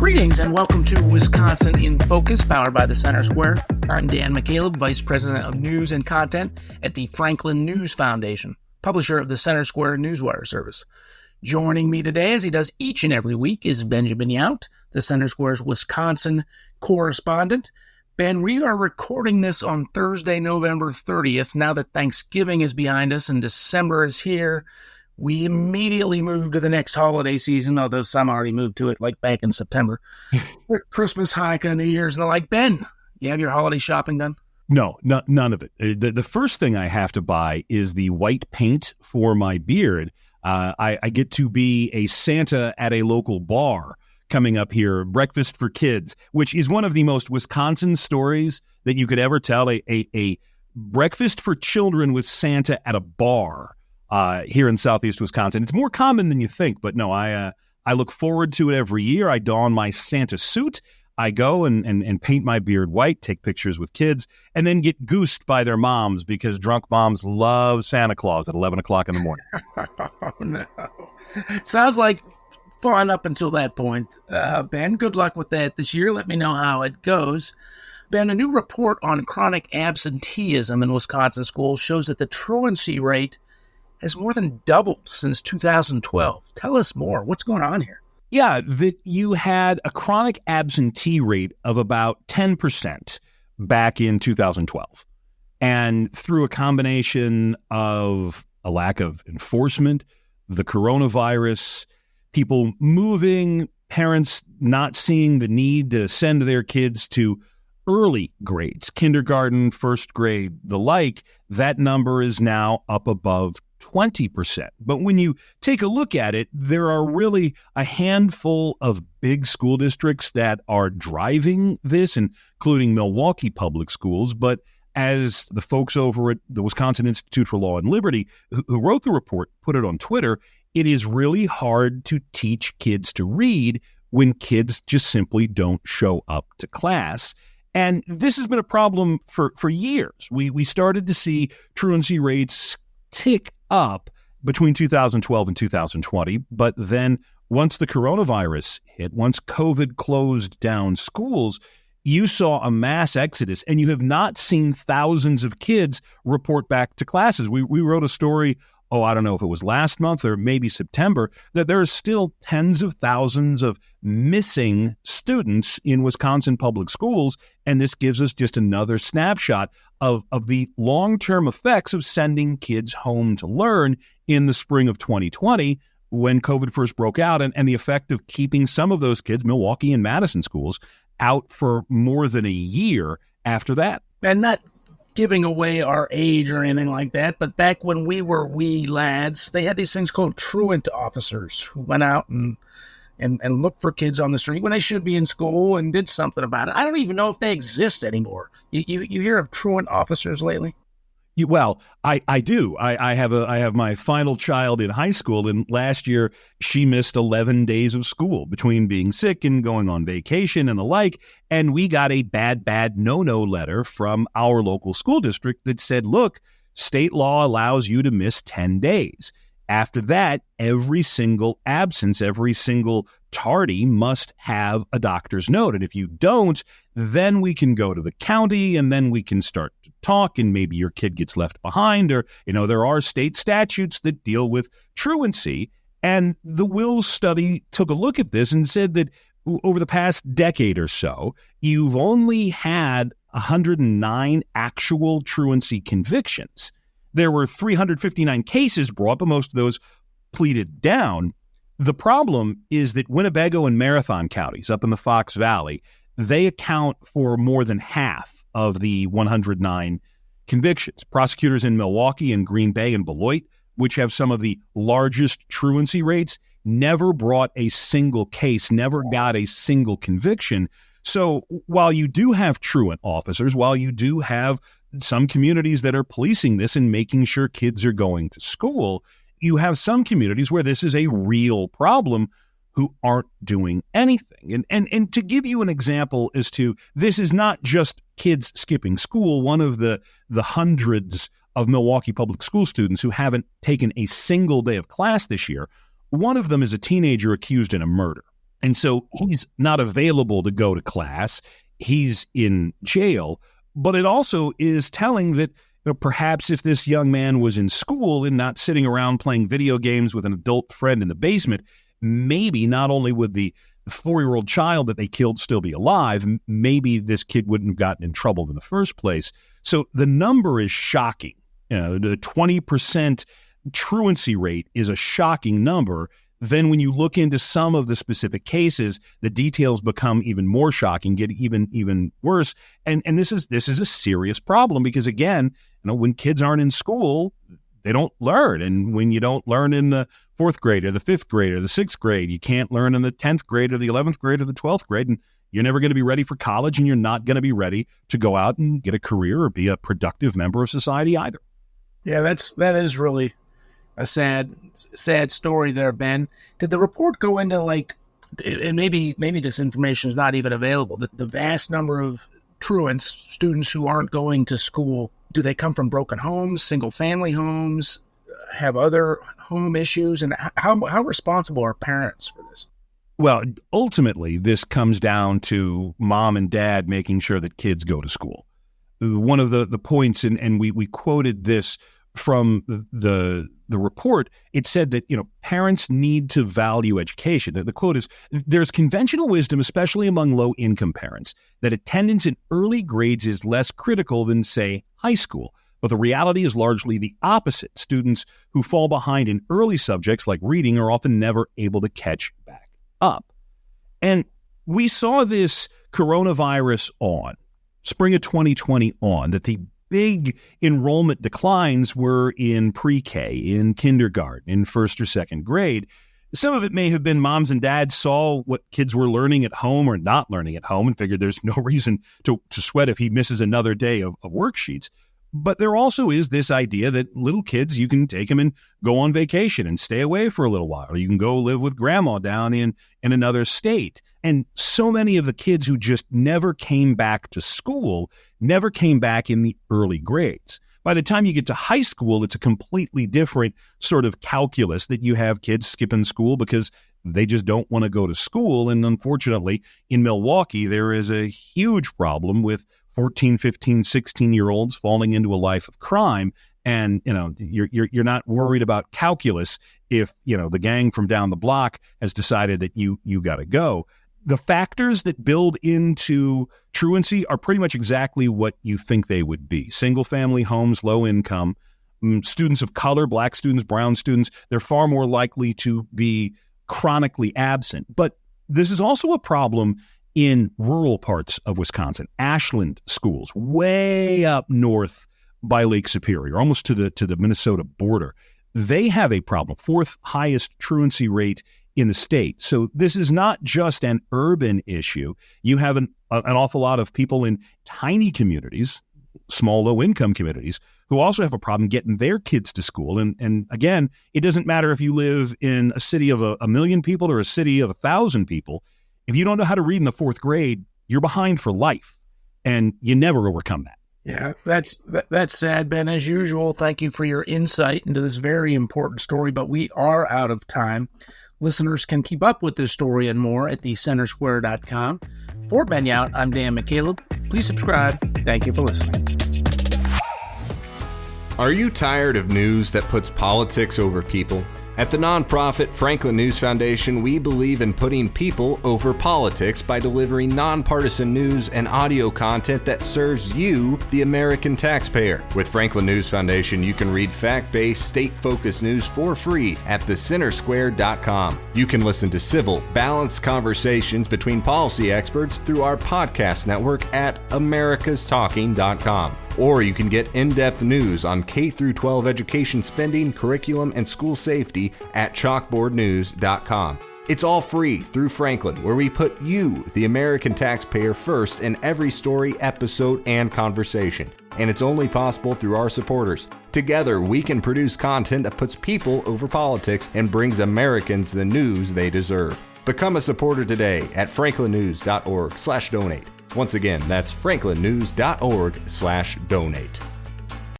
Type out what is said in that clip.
Greetings and welcome to Wisconsin in Focus, powered by the Center Square. I'm Dan McCaleb, Vice President of News and Content at the Franklin News Foundation, publisher of the Center Square Newswire service. Joining me today, as he does each and every week, is Benjamin Yount, the Center Square's Wisconsin correspondent. Ben, we are recording this on Thursday, November 30th. Now that Thanksgiving is behind us and December is here, we immediately moved to the next holiday season, although some already moved to it like back in September. Christmas, Hanukkah, New Year's, and the like. Ben, you have your holiday shopping done? No, none of it. The first thing I have to buy is the white paint for my beard. I get to be a Santa at a local bar coming up here, Breakfast for Kids, which is one of the most Wisconsin stories that you could ever tell, a breakfast for children with Santa at a bar. Here in Southeast Wisconsin. It's more common than you think, but no, I look forward to it every year. I don my Santa suit. I go and paint my beard white, take pictures with kids, and then get goosed by their moms because drunk moms love Santa Claus at 11 o'clock in the morning. Oh, no. Sounds like fun up until that point. Ben, good luck with that this year. Let me know how it goes. Ben, a new report on chronic absenteeism in Wisconsin schools shows that the truancy rate has more than doubled since 2012. Tell us more. What's going on here? Yeah, that you had a chronic absentee rate of about 10% back in 2012. And through a combination of a lack of enforcement, the coronavirus, people moving, parents not seeing the need to send their kids to early grades, kindergarten, first grade, the like, that number is now up above 20%. But when you take a look at it, there are really a handful of big school districts that are driving this, including Milwaukee Public Schools. But as the folks over at the Wisconsin Institute for Law and Liberty, who wrote the report, put it on Twitter, it is really hard to teach kids to read when kids just simply don't show up to class. And this has been a problem for years. We started to see truancy rates tick up between 2012 and 2020. But then once the coronavirus hit, once COVID closed down schools, you saw a mass exodus, and you have not seen thousands of kids report back to classes. We wrote a story, I don't know if it was last month or maybe September, that there are still tens of thousands of missing students in Wisconsin public schools. And this gives us just another snapshot of the long-term effects of sending kids home to learn in the spring of 2020 when COVID first broke out, and the effect of keeping some of those kids, Milwaukee and Madison schools, out for more than a year after that. And not giving away our age or anything like that, but back when we were wee lads, they had these things called truant officers who went out and looked for kids on the street when they should be in school and did something about it. I don't even know if they exist anymore. You hear of truant officers lately? Well, I do. I have my final child in high school, and last year she missed 11 days of school between being sick and going on vacation and the like. And we got a bad no letter from our local school district that said, look, state law allows you to miss 10 days. After that, every single absence, every single tardy must have a doctor's note. And if you don't, then we can go to the county and then we can start to talk, and maybe your kid gets left behind, or, there are state statutes that deal with truancy. And the Wills study took a look at this and said that over the past decade or so, you've only had 109 actual truancy convictions. There were 359 cases brought, but most of those pleaded down. The problem is that Winnebago and Marathon counties up in the Fox Valley, they account for more than half of the 109 convictions. Prosecutors in Milwaukee and Green Bay and Beloit, which have some of the largest truancy rates, never brought a single case, never got a single conviction. So while you do have truant officers, while you do have some communities that are policing this and making sure kids are going to school, you have some communities where this is a real problem who aren't doing anything. And to give you an example as to this is not just kids skipping school, one of the hundreds of Milwaukee public school students who haven't taken a single day of class this year, one of them is a teenager accused in a murder. And so he's not available to go to class. He's in jail. But it also is telling that perhaps if this young man was in school and not sitting around playing video games with an adult friend in the basement, maybe not only would the 4-year-old child that they killed still be alive, maybe this kid wouldn't have gotten in trouble in the first place. So the number is shocking. The 20% truancy rate is a shocking number. Then when you look into some of the specific cases, the details become even more shocking, get even worse. And this is a serious problem because, again, when kids aren't in school, they don't learn. And when you don't learn in the 4th grade or the 5th grade or the 6th grade, you can't learn in the 10th grade or the 11th grade or the 12th grade. And you're never going to be ready for college, and you're not going to be ready to go out and get a career or be a productive member of society either. Yeah, that is really a sad story there, Ben. Did the report go into, like, and maybe this information is not even available, the vast number of truants, students who aren't going to school, do they come from broken homes, single family homes, have other home issues? And how responsible are parents for this? Well, ultimately, this comes down to mom and dad making sure that kids go to school. One of the points, and we quoted this from the report, it said that, parents need to value education. The quote is, "There's conventional wisdom, especially among low-income parents, that attendance in early grades is less critical than, say, high school. But the reality is largely the opposite. Students who fall behind in early subjects like reading are often never able to catch back up." And we saw this coronavirus spring of 2020 that the big enrollment declines were in pre-K, in kindergarten, in 1st or 2nd grade. Some of it may have been moms and dads saw what kids were learning at home or not learning at home and figured there's no reason to sweat if he misses another day of worksheets. But there also is this idea that little kids, you can take them and go on vacation and stay away for a little while. Or you can go live with grandma down in another state. And so many of the kids who just never came back to school never came back in the early grades. By the time you get to high school, it's a completely different sort of calculus that you have kids skipping school because they just don't want to go to school. And unfortunately, in Milwaukee, there is a huge problem with 14, 15, 16-year-olds falling into a life of crime. And, you're not worried about calculus if, the gang from down the block has decided that you got to go. The factors that build into truancy are pretty much exactly what you think they would be. Single-family homes, low income, students of color, black students, brown students, they're far more likely to be chronically absent. But this is also a problem in rural parts of Wisconsin. Ashland schools, way up north by Lake Superior, almost to the Minnesota border. They have a problem, 4th highest truancy rate in the state. So this is not just an urban issue. You have an awful lot of people in tiny communities, small, low-income communities, who also have a problem getting their kids to school. And again, it doesn't matter if you live in a city of a million people or a city of 1,000 people. If you don't know how to read in the 4th grade, you're behind for life, and you never overcome that. Yeah, that's sad, Ben. As usual, thank you for your insight into this very important story, but we are out of time. Listeners can keep up with this story and more at thecentersquare.com. For Ben Yount, I'm Dan McCaleb. Please subscribe. Thank you for listening. Are you tired of news that puts politics over people? At the nonprofit Franklin News Foundation, we believe in putting people over politics by delivering nonpartisan news and audio content that serves you, the American taxpayer. With Franklin News Foundation, you can read fact-based, state-focused news for free at thecentersquare.com. You can listen to civil, balanced conversations between policy experts through our podcast network at americastalking.com. Or you can get in-depth news on K-12 education spending, curriculum, and school safety at chalkboardnews.com. It's all free through Franklin, where we put you, the American taxpayer, first in every story, episode, and conversation. And it's only possible through our supporters. Together, we can produce content that puts people over politics and brings Americans the news they deserve. Become a supporter today at franklinnews.org/donate. Once again, that's franklinnews.org/donate.